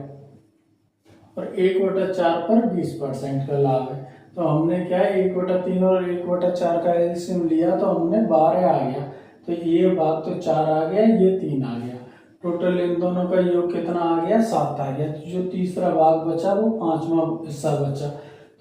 [SPEAKER 1] और 1/4 पर 20% का लाभ है। तो हमने क्या है 1/3 और 1/4 का एलसीएम लिया तो हमने 12 आ गया। तो ये भाग तो 4 आ गया, ये 3 आ गया। टोटल इन दोनों का योग कितना आ गया? 7 आ गया। तो जो तीसरा भाग बचा वो 5वां हिस्सा बचा।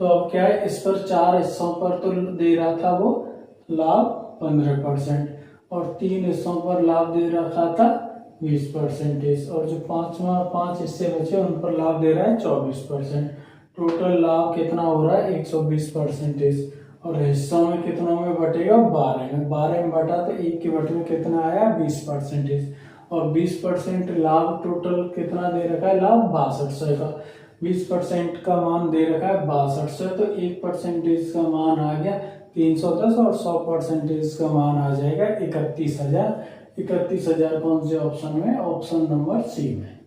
[SPEAKER 1] तो अब क्या है, इस पर 4 हिस्सों पर तो दे रहा था वो लाभ 15% और 3 हिस्सों पर लाभ दे रखा था 20%। और जो 5 हिस्से बचे उन पर लाभ दे रहा है 24%। टोटल लाभ कितना हो रहा है? 120%। और हिस्सों में कितनों में बटेगा? 12 में। 12 में बटा तो 1 के बटे में कितना आया? 20%। और 20% लाभ टोटल कितना दे रखा है? लाभ 6200 का। 20% का मान दे रखा है 6200, तो 1% का मान आ गया 310 और 100% का मान आ जाएगा 31,000। 31,000 कौन से ऑप्शन में? ऑप्शन नंबर सी में।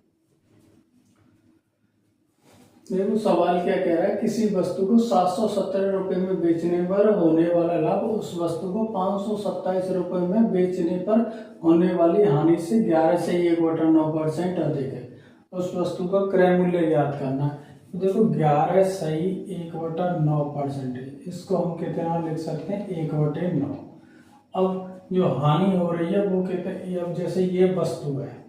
[SPEAKER 1] देखो सवाल क्या कह रहा है, किसी वस्तु को 717 रुपए में बेचने पर होने वाला लाभ उस वस्तु को 527 रुपए में बेचने पर होने वाली हानि से 11 से 1/9% अधिक है। उस वस्तु का क्रय मूल्य ज्ञात करना है। तो देखो 11 सही 1/9%, इसको हम कितना लिख सकते हैं? 1/9। अब जो हानि हो रही है वो कितने? अब जैसे ये वस्तु है,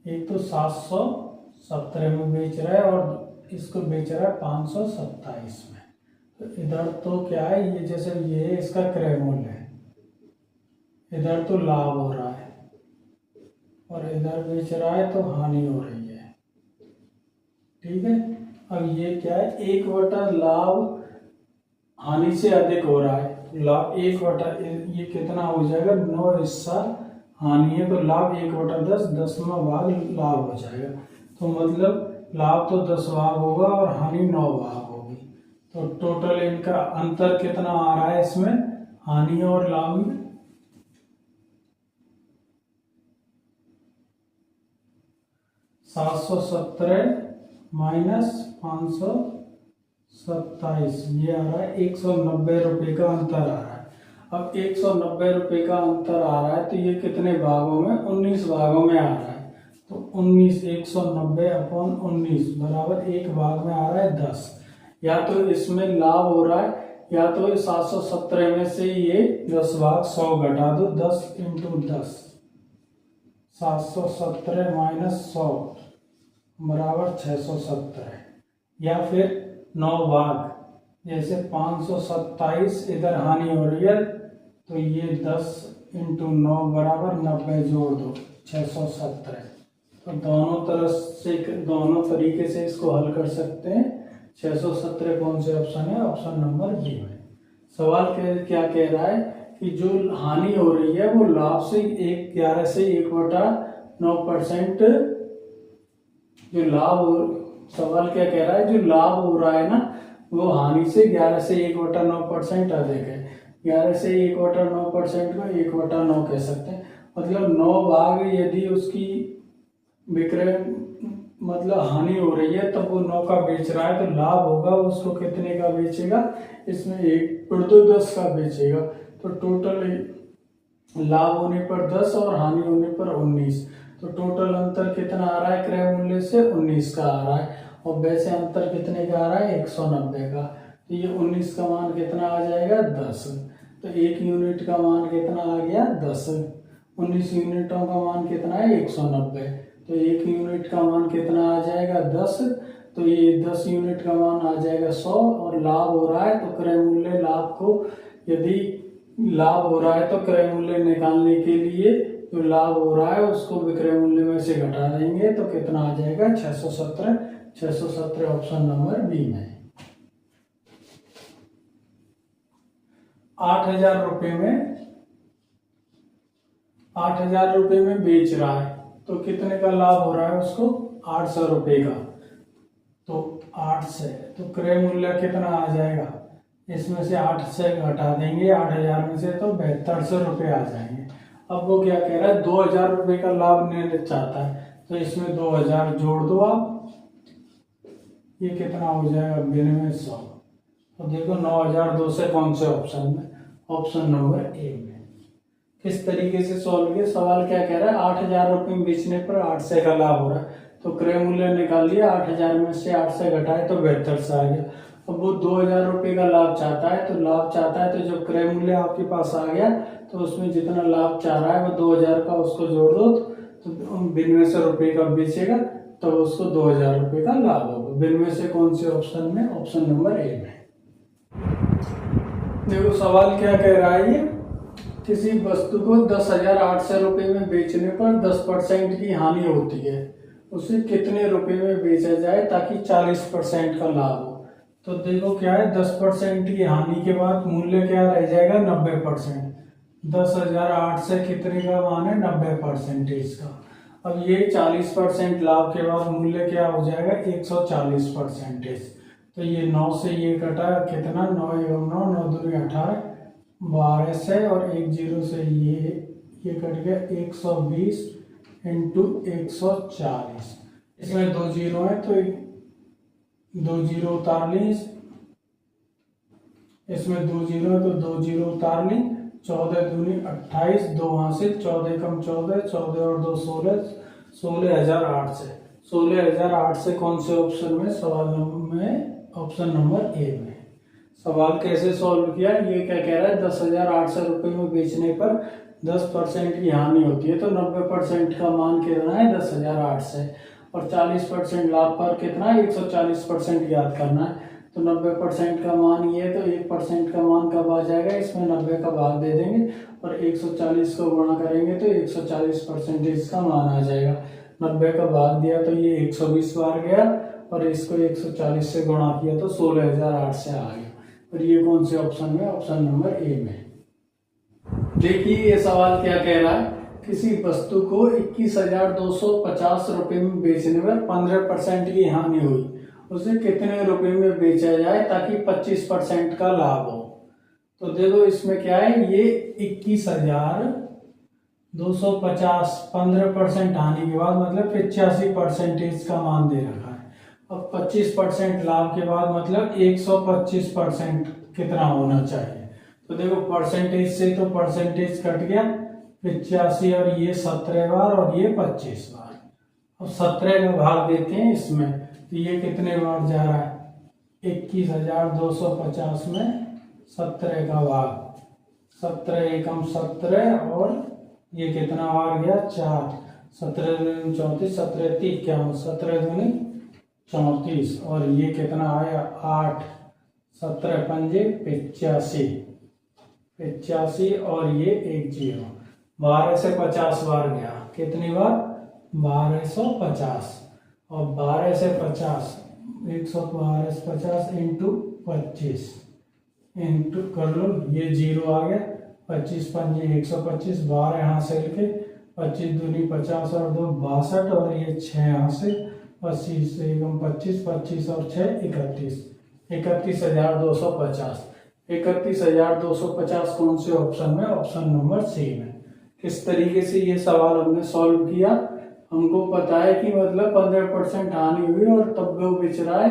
[SPEAKER 1] एक तो 717 में बेच रहा है और इसको बेच रहा है 527 में। तो इधर तो क्या है, ये जैसे ये इसका क्रय मूल्य है, इधर तो लाभ हो रहा है और इधर बेच रहा है तो हानि हो रही है। ठीक है। अब ये क्या है, 1/, लाभ हानि से अधिक हो रहा है। लाभ 1/, ये कितना हो जाएगा? 9 हिस्सा हानि है तो लाभ 1/10, 10वां भाग लाभ हो जाएगा। तो मतलब लाभ तो 10 भाग होगा और हानि 9 भाग होगी। तो टोटल इनका अंतर कितना आ रहा है इसमें, हानि और लाभ में? 717 माइनस 527, ये आ रहा है 190 रुपए का अंतर आ रहा है। अब 190 रुपए का अंतर आ रहा है तो ये कितने भागों में? 19 भागों में आ रहा है। तो 19 190/19 बराबर एक भाग में आ रहा है 10। या तो इसमें लाभ हो रहा है या तो 717 में से ये 10 भाग 100 घटा दो, 10 × 10, 717 माइनस 100 बराबर 617। या फिर 9 भाग, जैसे 527 इधर हानि हो रही है तो ये 10 × 9 बराबर 90 जोड़ दो 617। तो दोनों तरफ से, दोनों तरीके से इसको हल कर सकते हैं। 617 कौन से ऑप्शन है? ऑप्शन नंबर बी में। सवाल क्या कह रहा है कि जो हानि हो रही है वो लाभ से 11 से 1/9%, जो लाभ हो, सवाल क्या कह रहा है, जो लाभ हो रहा है ना वो हानि से 11 से 1/9% अधिक है। 11 से 1/9% को 1/9 कह सकते हैं। मतलब 9 भाग यदि उसकी विक्रय मतलब हानि हो रही है तब वो 9 का बेच रहा है तो लाभ होगा उसको कितने का बेचेगा? इसमें 1/10 का बेचेगा। तो टोटल लाभ होने पर 10 और हानि होने पर 19। तो टोटल अंतर कितना आ रहा है? क्रय मूल्य से 19 का आ रहा है। और वैसे अंतर कितने का आ रहा है? 190 का। तो ये 19 का मान कितना आ जाएगा? 10। तो 1 यूनिट का मान कितना आ गया? 10। 19 यूनिटों का मान कितना है? 190। तो 1 यूनिट का मान कितना आ जाएगा? 10। तो ये 10 यूनिट का मान आ जाएगा 100। और लाभ हो रहा है तो क्रय मूल्य, लाभ को यदि लाभ हो रहा है तो क्रय मूल्य निकालने के लिए जो लाभ हो रहा है उसको विक्रय मूल्य में से घटा देंगे तो कितना आ जाएगा? 617। 617 ऑप्शन नंबर बी में। 8,000 रुपए में 8,000 रुपए में बेच रहा है तो कितने का लाभ हो रहा है उसको? 800 रुपए का। तो 8 से तो क्रय मूल्य कितना आ जाएगा? इसमें से 8 से घटा देंगे 8,000 में से तो 7200 रुपये आ जाएंगे। अब वो क्या कह रहा है? 2,000 रुपये का लाभ लेना चाहता है तो इसमें 2000 जोड़ दो आप, ये कितना हो जाएगा 9200। तो देखो 9002 से कौन से ऑप्शन में, ऑप्शन नंबर ए में। किस तरीके से सॉल्व किया, सवाल क्या कह रहा है 8000 रुपये में बेचने पर 8 से का लाभ हो रहा है, तो क्रय मूल्य निकाल लिया, 8000 में से 8 से घटाए तो 72 से आ गया। अब वो 2000 रुपये का लाभ चाहता है, तो लाभ चाहता है तो जब क्रय मूल्य आपके पास आ गया तो उसमें जितना लाभ चाह रहा है वो 2000 का उसको जोड़ दो, तो 9200 रुपये का बेचेगा तो उसको 2000 रुपये का लाभ होगा। बिनमें से कौन से ऑप्शन में, ऑप्शन नंबर ए में। देखो सवाल क्या कह रहा है, ये किसी वस्तु को 10,800 रुपये में बेचने पर 10% की हानि होती है, उसे कितने रुपए में बेचा जाए ताकि 40% का लाभ हो। तो देखो क्या है, 10% की हानि के बाद मूल्य क्या रह जाएगा 90%। 10,008 से कितने का मान है 90% का। अब ये 40% लाभ के बाद मूल्य क्या हो जाएगा 140%। तो ये 9 से ये कटा कितना 9 एवं 9 9 दूनी 18 12 से, और 1 0 से ये कट गया 120 इंटू 140। इसमें 2 जीरो है तो 2 जीरो उतार ली, इसमें 2 जीरो है तो 2 जीरो उतार ली। 14 दूनी 28, 2 हासिल, 14 कम 14, 14 और 2 16, 16,008 से। 16,008 से कौन से ऑप्शन में, सवाल में ऑप्शन नंबर ए में। सवाल कैसे सॉल्व किया, ये क्या कह रहा है 10,800 रुपये में बेचने पर 10% की हानि होती है, तो 90% का मान कितना है 10,008 से, और 40% लाभ पर कितना है 140% याद करना है। तो 90% का मान ये, तो 1% का मान कब आ जाएगा, इसमें 90 का भाग दे देंगे और 140 को गुणा करेंगे तो 140% का मान आ जाएगा। 90 का भाग दिया तो ये 120 बार गया और इसको 140 से गुणा किया तो 16,008 से आ गया। और ये कौन से ऑप्शन में, ऑप्शन नंबर ए में। देखिए ये सवाल क्या कह रहा है, किसी वस्तु को 21,250 रुपये में बेचने पर 15% की हानि हुई, उसे कितने रुपए में बेचा जाए ताकि 25% का लाभ हो। तो देखो इसमें क्या है, ये 21,250 15% हानि के बाद मतलब 85% का मान दे रखा है। अब 25% लाभ के बाद मतलब 125% कितना होना चाहिए। तो देखो परसेंटेज से तो परसेंटेज कट गया 85 और ये 17 बार और ये 25 बार। अब 17 का भाग देते हैं इसमें, तो ये कितने बार जा रहा है 21,250 में 17 का भाग, 17 एकम 17 और ये कितना बार गया 4, 17 दूनी 34, 17 तीन क्या 17 दूनी 34 और ये कितना आया 8, 17 पंजे 85 और ये 1 0। 12 से 50 बार गया, कितनी बार 1250 और 12 से 50 112 से 50 इंटू 25 इंटू कर लो, ये 0 आ गया 25 पंजे 125, 12 यहाँ से लेके 25 दूनी 50 और 2 62 और ये 6 यहाँ से 80 से एकम 25, 25 और 6 31, 31,250। 31,250 कौन से ऑप्शन में, ऑप्शन नंबर सी में। किस तरीके से ये सवाल हमने सॉल्व किया, हमको पता है कि मतलब 15% हानि हुई और तब वो बेच रहा है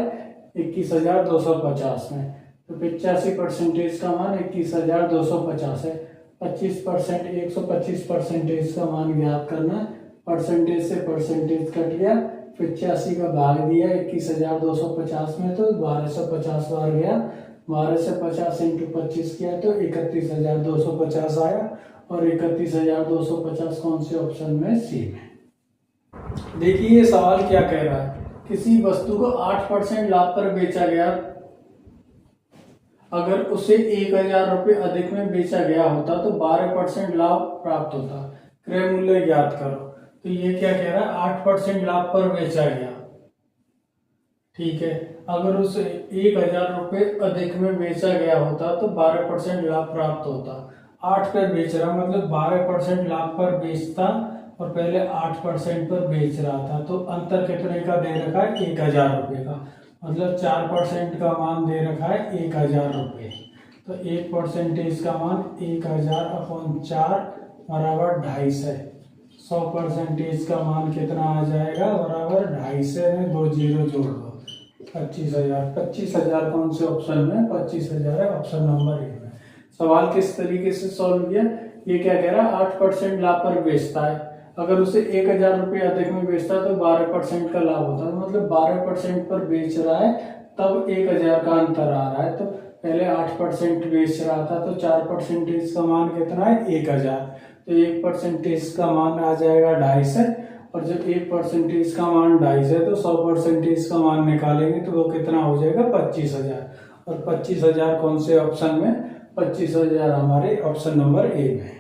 [SPEAKER 1] 21,250 में, तो 85% का मान 21,250 है। 25% 125% का मान ज्ञात करना, परसेंटेज से परसेंटेज कट गया, 85 का भाग दिया 21,250 में तो 1250 बार गया, 12 से 50 इंटू 25 किया तो 31,250 आया और 31,250 कौन से ऑप्शन में, सी में। देखिए ये सवाल क्या कह रहा है, किसी वस्तु को 8% लाभ पर बेचा गया, अगर उसे 1,000 रुपये अधिक में बेचा गया होता तो 12% लाभ प्राप्त होता, क्रय मूल्य ज्ञात करो। तो ये क्या कह रहा है 8% लाभ पर बेचा गया, ठीक है, अगर उसे 1,000 रुपये अधिक में बेचा गया होता तो 12% लाभ प्राप्त होता। 8 पर बेच रहा मतलब 12% लाभ पर बेचता और पहले 8% पर बेच रहा था, तो अंतर कितने का दे रखा है 1,000 रुपये का, मतलब 4% का मान दे रखा है 1,000 रुपये। तो 1% का मान 1,000/4 बराबर 250 है, 100% का मान कितना आ जाएगा, बराबर 250 में 2 जीरो जोड़ दो, 25,000। 25,000 कौन से ऑप्शन में, 25,000 है ऑप्शन नंबर ए में। सवाल किस तरीके से सॉल्व किया, ये क्या कह रहा है, 8% लाभ पर बेचता है, अगर उसे 1,000 रुपये अधिक में बेचता है तो 12% का लाभ होता है, मतलब 12% पर बेच रहा है तब 1,000 का अंतर आ रहा है। तो पहले 8% बेच रहा था तो 4% का मान कितना है, 1,000, तो 1% का मान आ जाएगा 250, और जब 1% का मान 250 है तो 100% का मान निकालेंगे तो वो कितना हो जाएगा, 25,000, और 25,000 कौन से ऑप्शन में, 25,000 हमारे ऑप्शन नंबर ए में।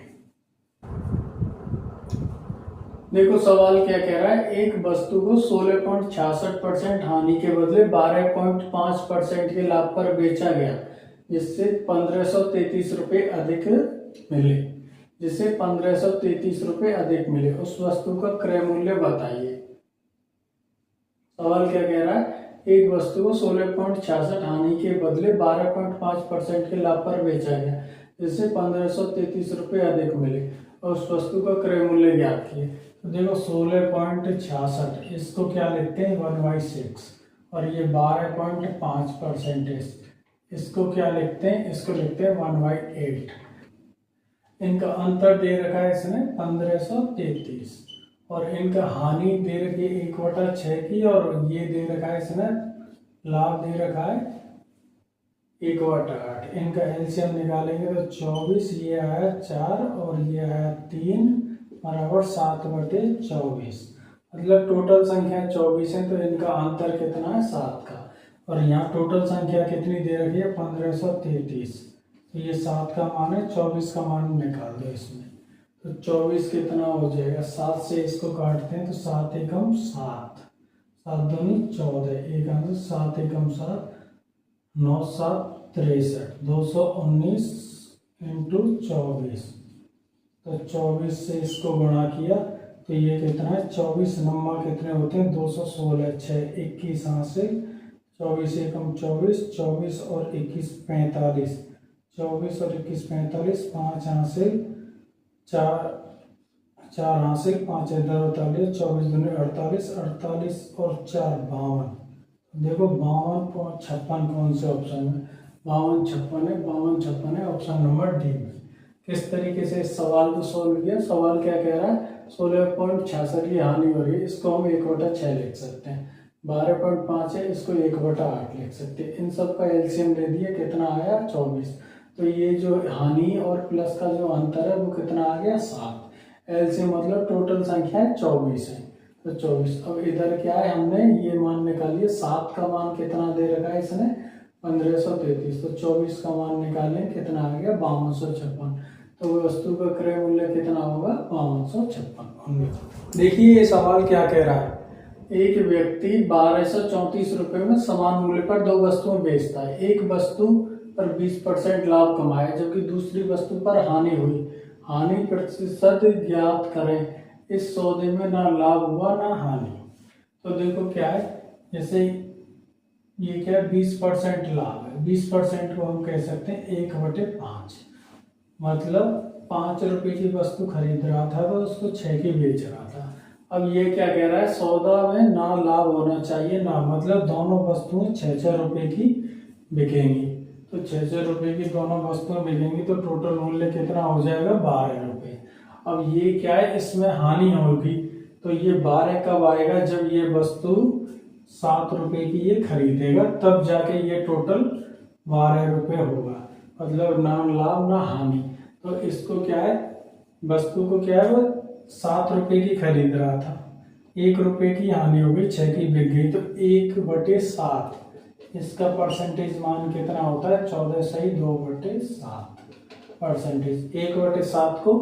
[SPEAKER 1] देखो सवाल क्या कह रहा है, एक वस्तु को 16.66% हानि के बदले 12.5% के लाभ पर बेचा गया, जिससे 1,533 रुपये अधिक मिले, जिससे 1,533 रुपये अधिक मिले, उस वस्तु का क्रय मूल्य बताइए। सवाल क्या कह रहा है, एक वस्तु को 16.66 हानि के बदले 12.5% के लाभ पर बेचा गया, जिससे 1,533 रुपये अधिक मिले, और उस वस्तु का क्रय मूल्य ज्ञात किए। तो देखो 16.66, इसको क्या लिखते हैं, 1/6, और ये 12.5%, इसको क्या लिखते हैं, इसको लिखते हैं 1/8। इनका अंतर दे रखा है इसने 1,533, और इनका हानि दे रखी है 1/6 की, और ये दे रखा है इसने लाभ दे रखा है 1/8। इनका एलसीएम निकालेंगे तो 24, ये आया 4 और ये आया 3, बराबर 7/24, मतलब टोटल संख्या 24 है तो इनका अंतर कितना है, 7 का, और यहाँ टोटल संख्या कितनी दे रखी है, 1,533, तो ये 7 का मान है, 24 का मान निकाल दो इसमें, तो 24 कितना हो जाएगा, 7 से इसको काटते हैं तो 7 एकम 7, 7 दूनी 14, एक आंसर 7 एकम 7, 9 7 63, 219 इंटू 24, तो 24 से इसको गुणा किया तो ये कितना है, 24 नम्मा कितने होते हैं, 216, 6 21 हासिल, 24 एकम 24, 24 और 21 45, 24 और 21 45, 5 हासिल, 4 हासिल, 5 इधर 48, 24 दूनी 48, 48 और 4 52। देखो 52.56 कौन से ऑप्शन में, 52 है, 52 है ऑप्शन नंबर डी में। किस तरीके से इस सवाल को सोल्व किया, सवाल क्या कह रहा है, 16.66 की हानि हो रही है, इसको हम 1/6 लिख सकते हैं, 12.5 है, इसको 1/8 लिख सकते हैं, इन सब का एलसीएम ले दिया, कितना आया 24, तो ये जो हानि और प्लस का जो अंतर है वो कितना आ गया, 7, एलसीएम मतलब टोटल संख्या है 24 है, तो 24। अब इधर क्या है, हमने ये मान निकालिए, 7 का मान कितना दे रखा है इसने, 1,533, तो 24 का मान निकालें, कितना आ गया, 5256, तो वस्तु का क्रय मूल्य कितना होगा, 5256। देखिए ये सवाल क्या कह रहा है, एक व्यक्ति 1,234 रुपये में समान मूल्य पर 2 वस्तुएं बेचता है, एक वस्तु पर 20% लाभ कमाया जबकि दूसरी वस्तु पर हानि हुई, हानि प्रतिशत ज्ञात करें, इस सौदे में ना लाभ हुआ ना हानि। तो देखो क्या है, जैसे ये क्या 20% लाभ है, 20% को हम कह सकते हैं 1/5, मतलब 5 रुपए की वस्तु खरीद रहा था तो उसको 6 की बेच रहा था। अब ये क्या कह रहा है, सौदा में ना लाभ होना चाहिए ना, मतलब दोनों वस्तुएं 6-6 रुपए की बिकेंगी, तो 6-6 रुपए की दोनों वस्तुएं बिकेंगी तो टोटल मूल्य कितना हो जाएगा, 12 रुपये। अब ये क्या है, इसमें हानि होगी, तो ये 12 कब आएगा, जब ये वस्तु 7 रुपए की ये खरीदेगा तब जाके ये टोटल 12 रुपये होगा, मतलब ना लाभ ना हानि। तो इसको क्या है, वस्तु को क्या है, वो 7 रुपए की खरीद रहा था, 1 रुपए की हानि हो गई, 6 की बिक गई, तो 1/7, इसका परसेंटेज मान कितना होता है, 14/2/7 1/7 को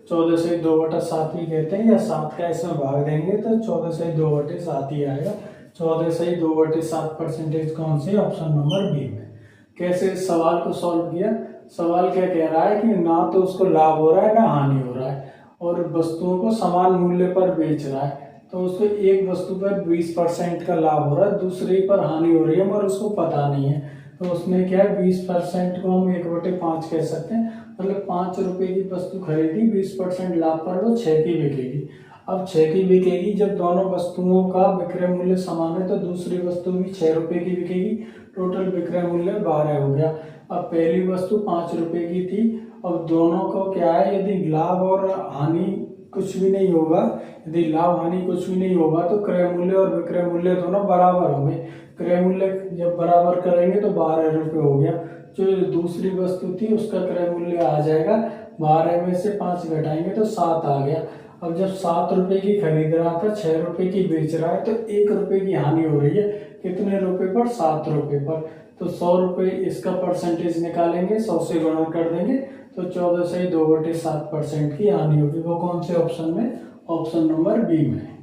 [SPEAKER 1] 14/2/7 ही कहते हैं, या 7 का इसमें भाग देंगे तो 14/2/7 ही आएगा, 14/2/7 कौन सी, ऑप्शन नंबर बी में। कैसे इस सवाल को सॉल्व किया, सवाल क्या कह रहा है कि ना तो उसको लाभ हो रहा है ना हानि हो रहा है, और वस्तुओं को समान मूल्य पर बेच रहा है, तो उसको एक वस्तु पर 20% का लाभ हो रहा है, दूसरे पर हानि हो रही है मगर उसको पता नहीं है, तो उसमें क्या है 20% को हम 1/5 कह सकते हैं, मतलब 5 रुपए की वस्तु खरीदी, 20% लाभ पर वो 6 की बिकेगी। अब 6 की बिकेगी। जब दोनों वस्तुओं का विक्रय मूल्य समान है तो दूसरी वस्तु भी 6 रुपये की बिकेगी। टोटल विक्रय मूल्य 12 हो गया। अब पहली वस्तु 5 रुपये की थी। अब दोनों को क्या है, यदि लाभ और हानि कुछ भी नहीं होगा, यदि लाभ हानि कुछ भी नहीं होगा तो क्रय मूल्य और विक्रय मूल्य दोनों बराबर होंगे। क्रय मूल्य जब बराबर करेंगे तो 12 रुपये हो गया। जो दूसरी वस्तु थी उसका क्रय मूल्य आ जाएगा 12 में से 5 घटाएंगे तो 7 आ गया। अब जब 7 रुपये की खरीद रहा था, 6 रुपये की बेच रहा है, तो 1 रुपये की हानि हो रही है। कितने रुपए पर? 7 रुपये पर। तो 100 रुपये इसका परसेंटेज निकालेंगे, 100 से गुणा कर देंगे तो 14 से 2/7% की हानि होगी। वो कौन से ऑप्शन में? ऑप्शन नंबर बी में।